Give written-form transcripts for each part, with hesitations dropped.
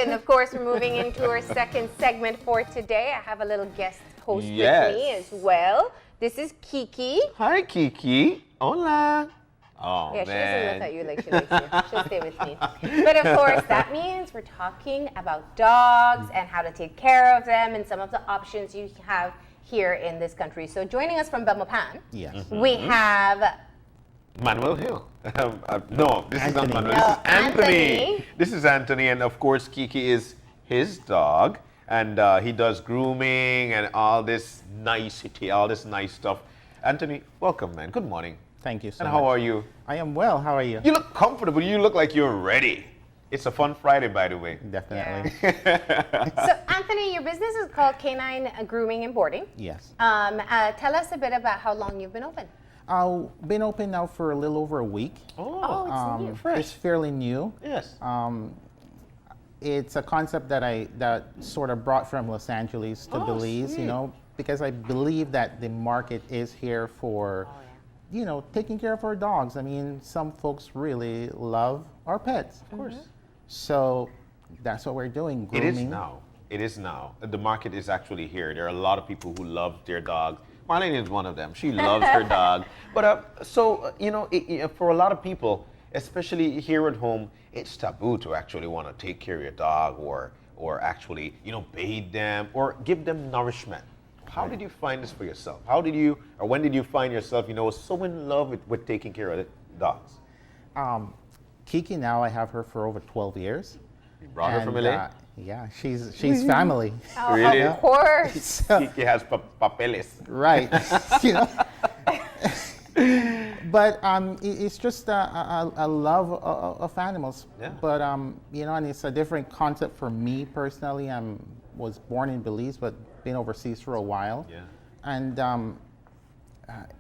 And of course, we're moving into our second segment for today. I have a little guest host with me as well. This is Kiki. Hi, Kiki. Hola. Oh, yeah, man. she doesn't look at you like she likes you. She'll stay with me. But of course, that means we're talking about dogs and how to take care of them and some of the options you have here in this country. So joining us from Belmopan, we have Manuel Hill. No, this is not Anthony. Manuel. No, This is Anthony. Anthony. This is Anthony, and of course, Kiki is his dog, and he does grooming and all this nicety, all this nice stuff. Anthony, welcome, man. Good morning. Thank you so And much. how are you? I am well. How are you? You look comfortable. You look like you're ready. It's a fun Friday, by the way. Definitely. So, Anthony, your business is called Canine Grooming and Boarding. Yes. Tell us a bit about how long you've been open. Been open now for a little over a week. Oh, it's new. fresh. It's fairly new. Yes. It's a concept that sort of brought from Los Angeles to Belize, sweet. because I believe that the market is here for, taking care of our dogs. I mean, some folks really love our pets. Of course. So that's what we're doing. It Grooming. is now. It is now. The market is actually here. There are a lot of people who love their dogs. Marlene is one of them. She loves her dog. But for a lot of people, especially here at home, it's taboo to actually want to take care of your dog or actually, bathe them or give them nourishment. How did you find this for yourself? When did you find yourself, so in love with taking care of the dogs? Kiki now, I have her for over 12 years. You brought her from LA? Yeah, she's family. Oh, Really? of course. So, Kiki has papeles. right. But it's just a love of animals. Yeah. But and it's a different concept for me personally. I was born in Belize, but been overseas for a while. Yeah. And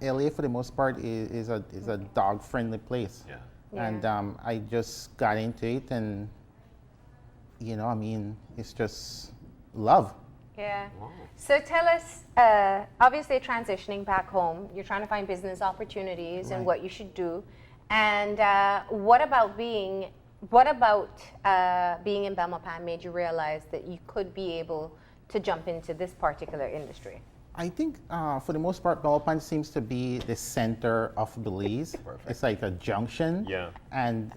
LA, for the most part, is a dog-friendly place. Yeah. Yeah. And I just got into it, and it's just love. Yeah. Wow. So tell us, obviously transitioning back home, you're trying to find business opportunities and Right. what you should do. And what about being in Belmopan made you realize that you could be able to jump into this particular industry? I think for the most part, Belmopan seems to be the center of Belize. Perfect. It's like a junction. Yeah. And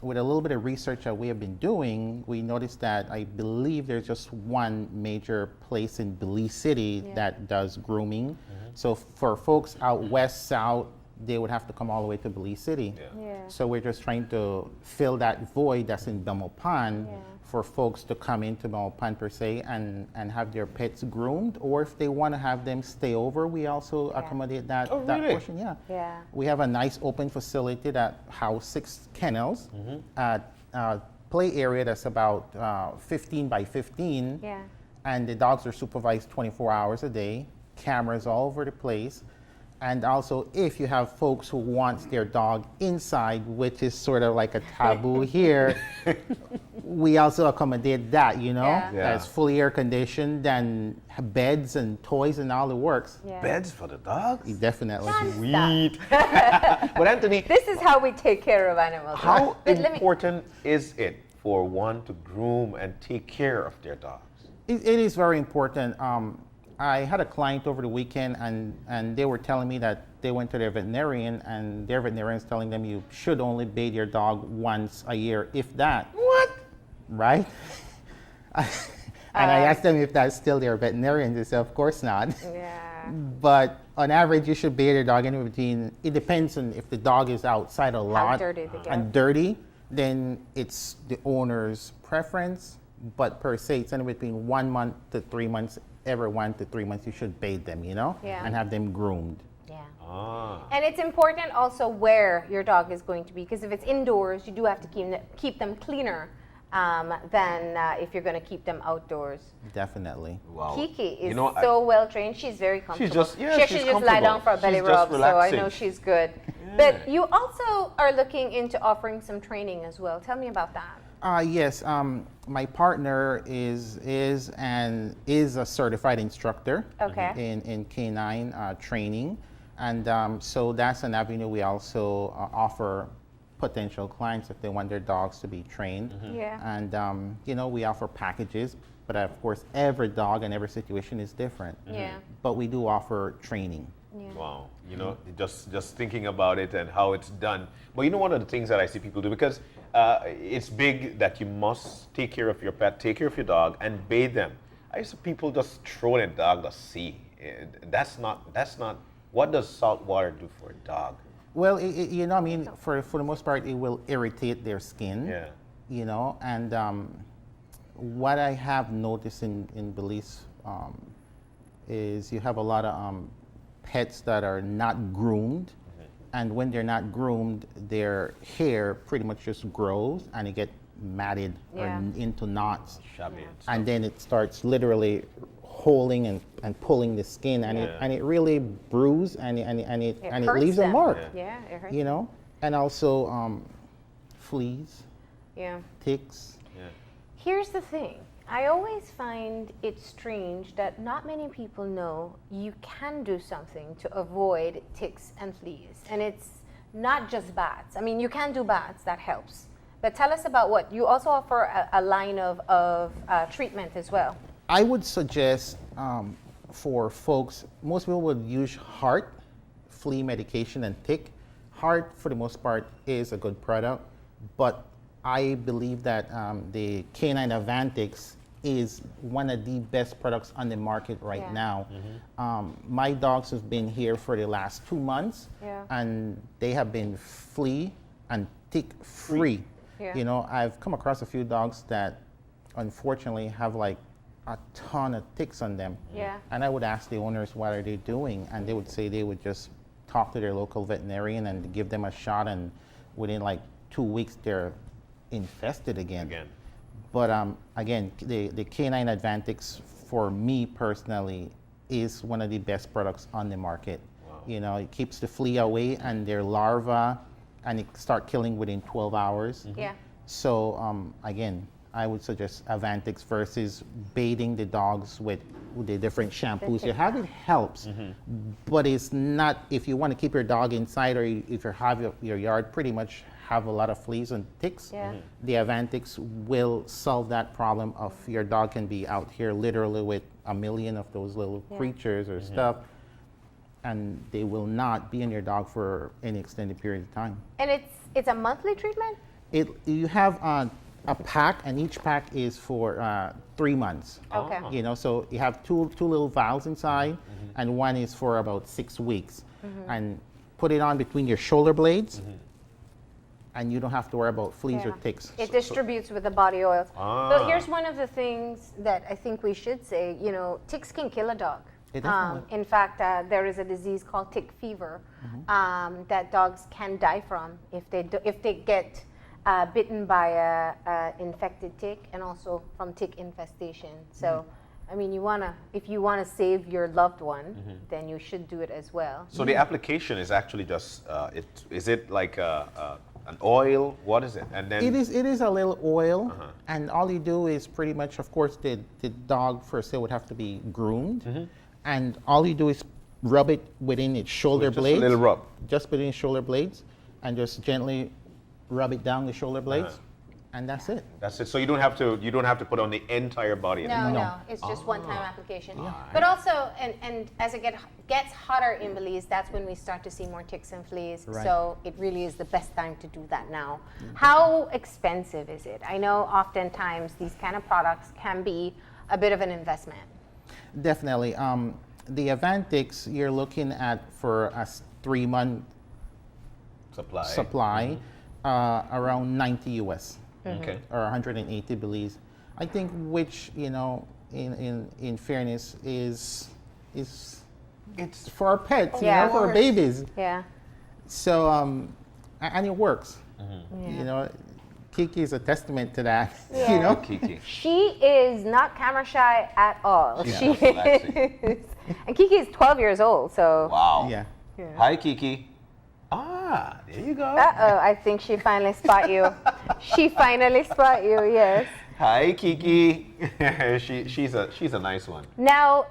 with a little bit of research that we have been doing, we noticed that I believe there's just one major place in Belize City that does grooming. So for folks out west, south, they would have to come all the way to Belize City. Yeah. Yeah. So we're just trying to fill that void that's in Belmopan for folks to come into Belmopan per se and have their pets groomed, or if they want to have them stay over, we also accommodate that, Oh, that really? portion. Yeah. Yeah. We have a nice open facility that house 6 kennels at a play area that's about 15 by 15. Yeah. And the dogs are supervised 24 hours a day, cameras all over the place. And also, if you have folks who want their dog inside, which is sort of like a taboo here, we also accommodate that, Yeah. That's fully air conditioned and beds and toys and all the works. Yeah. Beds for the dogs? Definitely. Sweet. But Anthony, This is how we take care of animals. how But let me- important is it for one to groom and take care of their dogs? It is very important. I had a client over the weekend, and they were telling me that they went to their veterinarian, and their veterinarian is telling them you should only bathe your dog once a year, if that. What? Right? And I asked them if that's still their veterinarian. They said, of course not. Yeah. But on average, you should bathe your dog anywhere between, it depends on if the dog is outside a lot dirty they get. and dirty, then it's the owner's preference. But per se, it's anywhere between 1 month to 3 months. Every 1 to 3 months, you should bathe them, Yeah. and have them groomed. Yeah. Ah. And it's important also where your dog is going to be, because if it's indoors, you do have to keep them cleaner than if you're going to keep them outdoors. Definitely. Wow. Kiki is You know, so well trained. She's very comfortable. just- yeah, she she's actually just lie down comfortable. for a belly She's just rub, so I relaxing. know she's good. But you also are looking into offering some training as well. Tell me about that. Yes, my partner is a certified instructor Okay. in canine training, and so that's an avenue we also offer potential clients if they want their dogs to be trained. Yeah. And, we offer packages, but of course, every dog and every situation is different. Yeah. But we do offer training. Yeah. Wow, just thinking about it and how it's done. But one of the things that I see people do, because it's big that you must take care of your pet, take care of your dog, and bathe them. I see people just throw their dog to sea. That's not. What does salt water do for a dog? Well, for the most part, it will irritate their skin. Yeah. And what I have noticed in Belize is you have a lot of pets that are not groomed, and when they're not groomed, their hair pretty much just grows and it gets matted or into knots, Shabby. and then it starts literally holding and pulling the skin, and it really bruises and it leaves a mark. Yeah, it hurts. And also fleas, ticks. Yeah. Here's the thing. I always find it strange that not many people know you can do something to avoid ticks and fleas. And it's not just baths. I mean, you can do baths, that helps. But tell us about what you also offer a line of treatment as well. I would suggest for folks, most people would use heart, flea medication, and tick. Heart, for the most part, is a good product, but I believe that the Canine Advantix is one of the best products on the market right now. My dogs have been here for the last 2 months, and they have been flea and tick free. I've come across a few dogs that unfortunately have like a ton of ticks on them. And I would ask the owners, what are they doing? And they would say they would just talk to their local veterinarian and give them a shot, and within like 2 weeks they're infested again. But again, the Canine Advantix for me personally is one of the best products on the market. Wow. It keeps the flea away and their larvae, and it start killing within 12 hours. So again, I would suggest Advantix versus bathing the dogs with the different shampoos you have. It helps, but it's not, if you want to keep your dog inside, or if you have your yard pretty much have a lot of fleas and ticks, the Advantix will solve that problem of your dog can be out here literally with a million of those little creatures or stuff, and they will not be in your dog for any extended period of time. And it's a monthly treatment? You have a pack, and each pack is for 3 months. Okay. So you have two little vials inside, and one is for about 6 weeks. And put it on between your shoulder blades, and you don't have to worry about fleas or ticks. It distributes with the body oils. But here's one of the things that I think we should say, ticks can kill a dog. In fact, there is a disease called tick fever that dogs can die from if they get bitten by a infected tick, and also from tick infestation. So, I mean, if you wanna save your loved one, then you should do it as well. So the application is actually just is it like an oil? What is it? And then it is a little oil, and all you do is pretty much, of course, the dog first would have to be groomed, and all you do is rub it within its shoulder blades. Just a little rub. Just within its shoulder blades, and just gently rub it down the shoulder blades, and that's it. That's it. So you don't have to put on the entire body. No, it's just one-time application. But also, and as it gets hotter in Belize, that's when we start to see more ticks and fleas. Right. So it really is the best time to do that now. How expensive is it? I know oftentimes these kind of products can be a bit of an investment. Definitely. The Advantix, you're looking at for a 3-month supply, around 90 US. Okay. Or 180 Belize. I think, which in fairness is it's for our pets, for our babies. Yeah. So and it works. Kiki is a testament to that. Kiki. She is not camera shy at all. Yeah, She is. And Kiki is 12 years old, so. Wow. Yeah. Hi, Kiki. There you go. Uh-oh, I think she finally spot you. She finally spot you, yes. Hi, Kiki. she's a nice one. Now,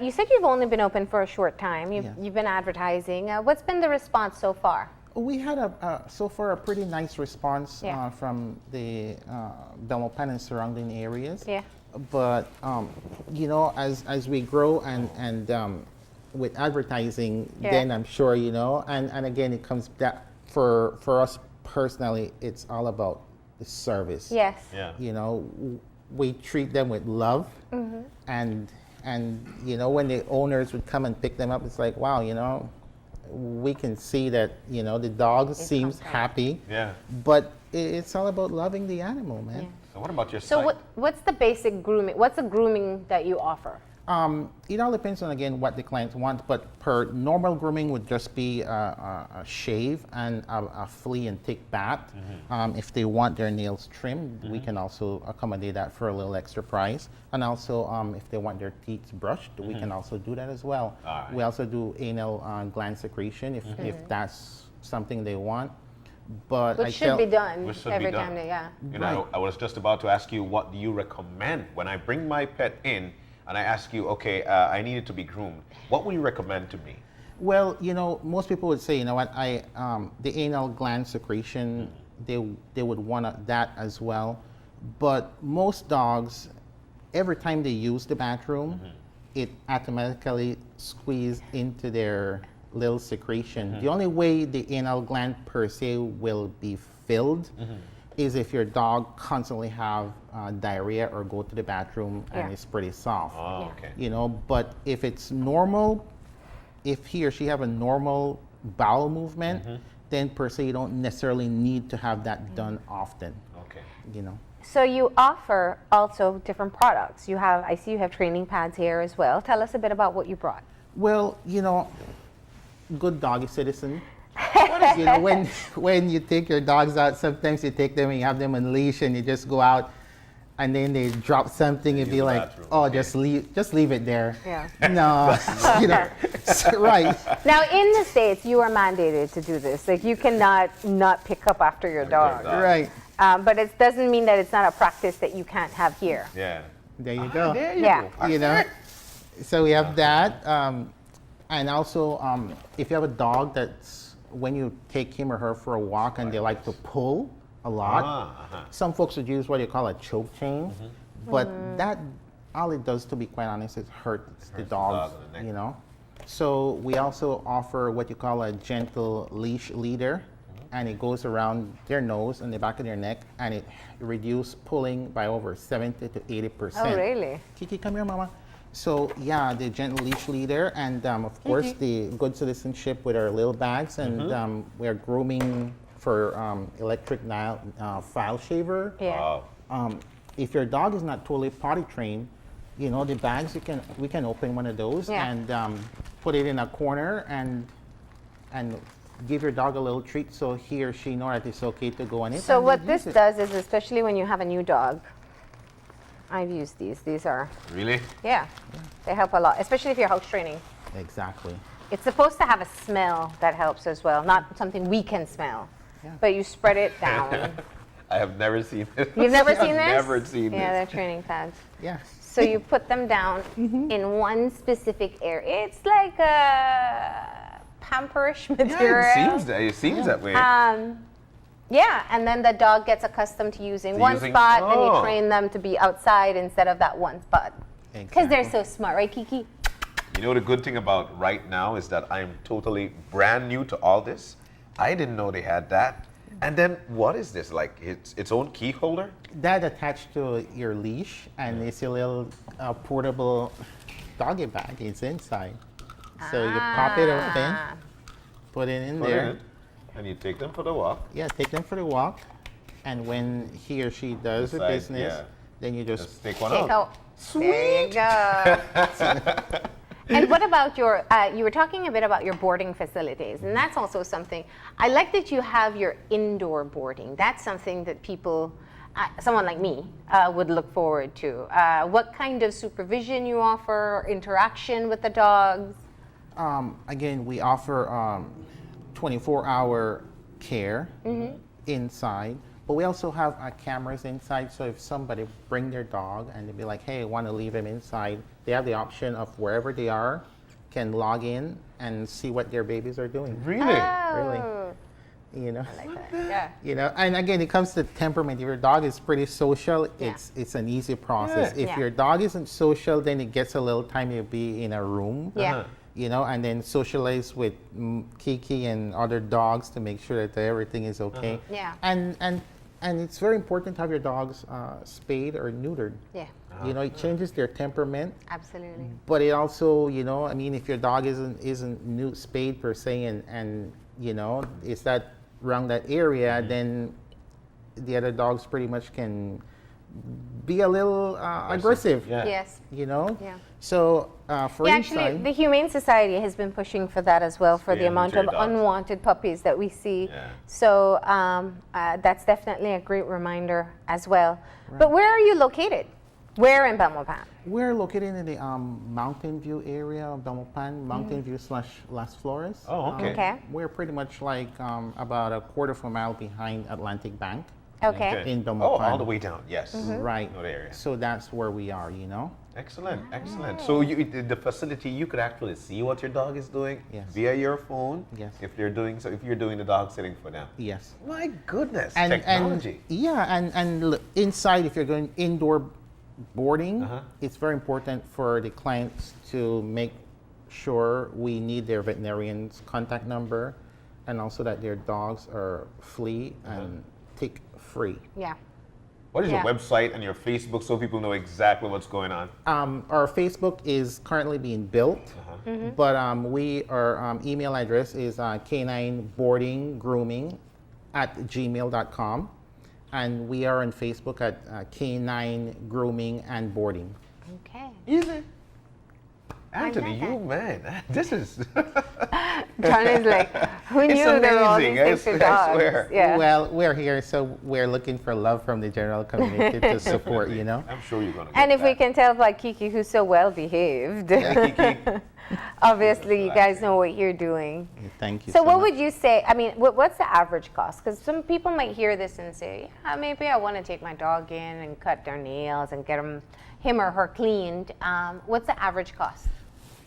you said you've only been open for a short time. You've been advertising. What's been the response so far? We had so far a pretty nice response Yeah. from the Belmopan and surrounding areas. Yeah. But as we grow and with advertising, Yeah. then I'm sure and again it comes back for us personally. It's all about the service. Yes. Yeah. We treat them with love, and when the owners would come and pick them up, it's like, wow, we can see that the dog seems content. happy. Yeah. But it's all about loving the animal, man. Yeah. So what about your So site? what's the basic grooming? What's the grooming that you offer? It all depends on, again, what the client wants, but per normal grooming would just be a shave and a flea and tick bath. If they want their nails trimmed, we can also accommodate that for a little extra price. And also, if they want their teeth brushed, we can also do that as well. All right. We also do anal gland secretion if that's something they want. But Which should be done Which should be every done. time they, Right. I was just about to ask you, what do you recommend when I bring my pet in and I ask you, okay, I need it to be groomed? What would you recommend to me? Well, most people would say, the anal gland secretion, they would want that as well. But most dogs, every time they use the bathroom, it automatically squeezes into their little secretion. The only way the anal gland per se will be filled is if your dog constantly have diarrhea or go to the bathroom and Yeah. it's pretty soft. Oh, okay. But if it's normal, if he or she have a normal bowel movement, then per se you don't necessarily need to have that done often. Okay. So you offer also different products. I see you have training pads here as well. Tell us a bit about what you brought. Well, good doggy citizen. When you take your dogs out, sometimes you take them and you have them on leash and you just go out and then they drop something and use be the like, bathroom. oh, Okay. just leave it there. Yeah. No, right. Now, in the States, you are mandated to do this. Like, you cannot not pick up after your dog. dog. Right. But it doesn't mean that it's not a practice that you can't have here. Yeah. There you go. There you Yeah. go. So we have that. And also, if you have a dog that's, when you take him or her for a walk and they like to pull a lot, some folks would use what you call a choke chain. But that, all it does, to be quite honest, is hurts the dogs, dog in the neck. So we also offer what you call a gentle leash leader, and it goes around their nose and the back of their neck, and it reduces pulling by over 70 to 80%. Oh, really? Kiki, come here, mama. So yeah, the gentle leash leader, and of course the good citizenship with our little bags, and we are grooming for electric file shaver. Yeah. Wow. If your dog is not totally potty trained, the bags we can open one of those Yeah. and put it in a corner and give your dog a little treat so he or she know that it's okay to go on it. So and what use this it. does is, especially when you have a new dog, I've used these. These are, Really? yeah, they help a lot, especially if you're house training. Exactly. It's supposed to have a smell that helps as well, not something we can smell. Yeah. But you spread it down. I have never seen it. You've never seen this? Never seen Yeah, they're this. training pads. Yeah. So you put them down in one specific area. It's like a pamperish material. Yeah, it seems that way. Yeah, and then the dog gets accustomed to using one spot, then you oh. train them to be outside instead of that one spot. Because they're so smart, right, Kiki? You know, the good thing about right now is that I'm totally brand new to all this. I didn't know they had that. And then what is this? Like its own key holder? That attached to your leash, and it's a little portable doggy bag. It's inside. So you pop it open, put it in Put it there. in, and you take them for the walk. Yeah, take them for the walk. And when he or she does the Decide, business, yeah. then you just Just take one Take out. out. There you go. And what about your, you were talking a bit about your boarding facilities, and that's also something, I like that you have your indoor boarding. That's something that people, someone like me, would look forward to. What kind of supervision you offer, interaction with the dogs? again, we offer 24-hour care inside, but we also have cameras inside. So if somebody bring their dog and they be like, hey, I want to leave him inside, they have the option of wherever they are, can log in and see what their babies are doing. Really? Oh. Really. You know, I like that. Yeah. you know, and again, it comes to temperament. If your dog is pretty social, Yeah. it's an easy process. Yeah. If Yeah. your dog isn't social, then it gets a little time to be in a room. Yeah. Uh-huh. You know, and then socialize with Kiki and other dogs to make sure that everything is okay. Yeah. And it's very important to have your dogs spayed or neutered. Yeah. You know, it changes their temperament, Absolutely. but it also, you know, I mean, if your dog isn't new spayed per se, and you know, it's that around that area, then the other dogs pretty much can be a little aggressive. Yeah. Yes. You know. Yeah. So for Yeah, each actually, side, the Humane Society has been pushing for that as well, for the Spay and amount neuter of dogs. unwanted puppies that we see. Yeah. So that's definitely a great reminder as well. But where are you located? Where in Belmopan? we're located in the Mountain View area of Belmopan, Mountain View / Las Flores. Oh, okay. Okay. We're pretty much like about a quarter of a mile behind Atlantic Bank. Okay. In Oh, Belmopan. all the way down. Yes. Right. Know the area. So that's where we are, you know? Excellent, excellent. So the facility, you could actually see what your dog is doing Yes. via your phone. Yes. If you're doing the dog sitting for them. Yes. My goodness, And, technology. inside, if you're going indoor boarding, Uh-huh. it's very important for the clients to make sure we need their veterinarian's contact number, and also that their dogs are flea and tick free. Yeah. What is Yeah. your website and your Facebook so people know exactly what's going on? Our Facebook is currently being built, but our email address is k9boardinggrooming@gmail.com, and we are on Facebook at K9 Grooming and Boarding. Okay. Easy. Anthony, like you man, this is John is like, who It's knew there were all amazing, these things to I dogs? swear. Yeah. Well, we're here, so we're looking for love from the general community to support, you know. I'm sure you're gonna. And get if we that. can tell by Kiki, who's so well behaved, Yeah, Kiki. obviously you guys know what you're doing. Thank you. So what much. would you say, I mean, what's the average cost? Because some people might hear this and say, yeah, maybe I want to take my dog in and cut their nails and get him or her cleaned. What's the average cost?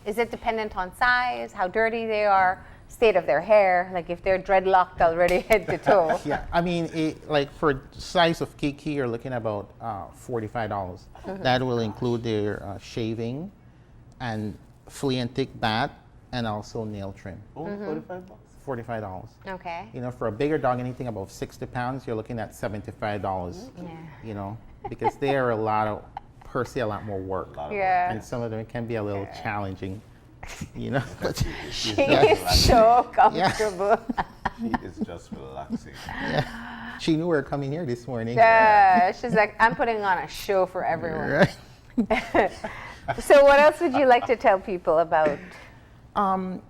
Is it dependent on size, how dirty they are, state of their hair? Like if they're dreadlocked already head to toe. Yeah, I mean, like for size of Kiki, you're looking about $45. That will include their shaving and flea and tick bath, and also nail trim. Oh, $45. $45. Okay. You know, for a bigger dog, anything above 60 pounds, you're looking at $75. Yeah. You know, because they are a lot more work. Yeah. And some of them can be a little challenging, you know. But She is so comfortable. She is just relaxing. she knew we were coming here this morning. Yeah. She's like, I'm putting on a show for everyone. Right. So what else would you like to tell people about?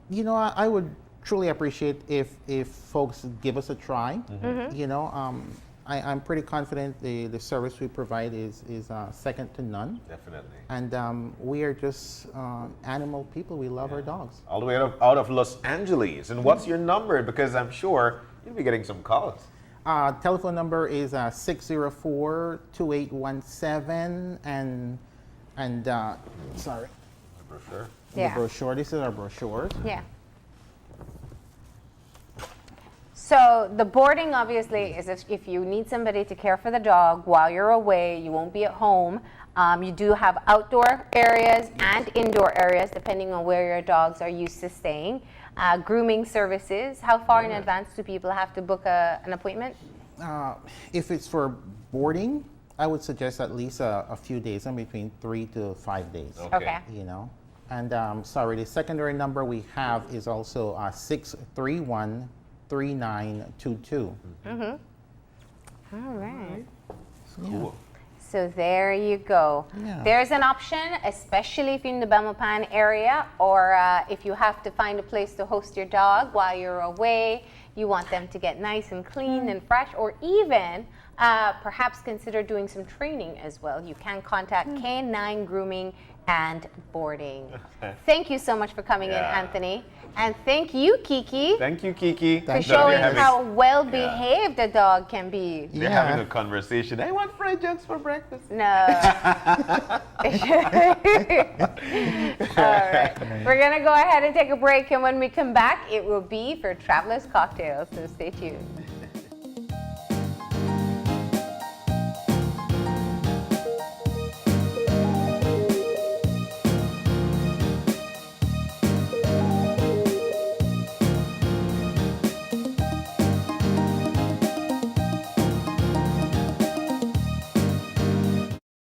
You know, I would truly appreciate if folks give us a try. You know, I'm pretty confident the service we provide is second to none. Definitely. And we are just animal people. We love our dogs. All the way out of Los Angeles. And what's your number? Because I'm sure you'll be getting some calls. Telephone number is 604-2817, and sorry, The brochure. Yeah. the brochure. This is our brochure. Yeah. So the boarding obviously is if you need somebody to care for the dog while you're away, you won't be at home. You do have outdoor areas and indoor areas depending on where your dogs are used to staying. Grooming services. How far in advance do people have to book an appointment? If it's for boarding, I would suggest at least a few days, in between 3 to 5 days. Okay. You know, and sorry, the secondary number we have is also 631-3922. All right. Cool. So there you go. Yeah. There's an option, especially if you're in the Belmopan area, or if you have to find a place to host your dog while you're away. You want them to get nice and clean and fresh, or even perhaps consider doing some training as well. You can contact K9 Grooming and Boarding. Thank you so much for coming in, Anthony. And thank you, Kiki. Thank you, Kiki. For showing how well behaved a dog can be. They're having a conversation. I want fried jokes for breakfast. No. All right. We're going to go ahead and take a break. And when we come back, it will be for Traveler's Cocktails. So stay tuned.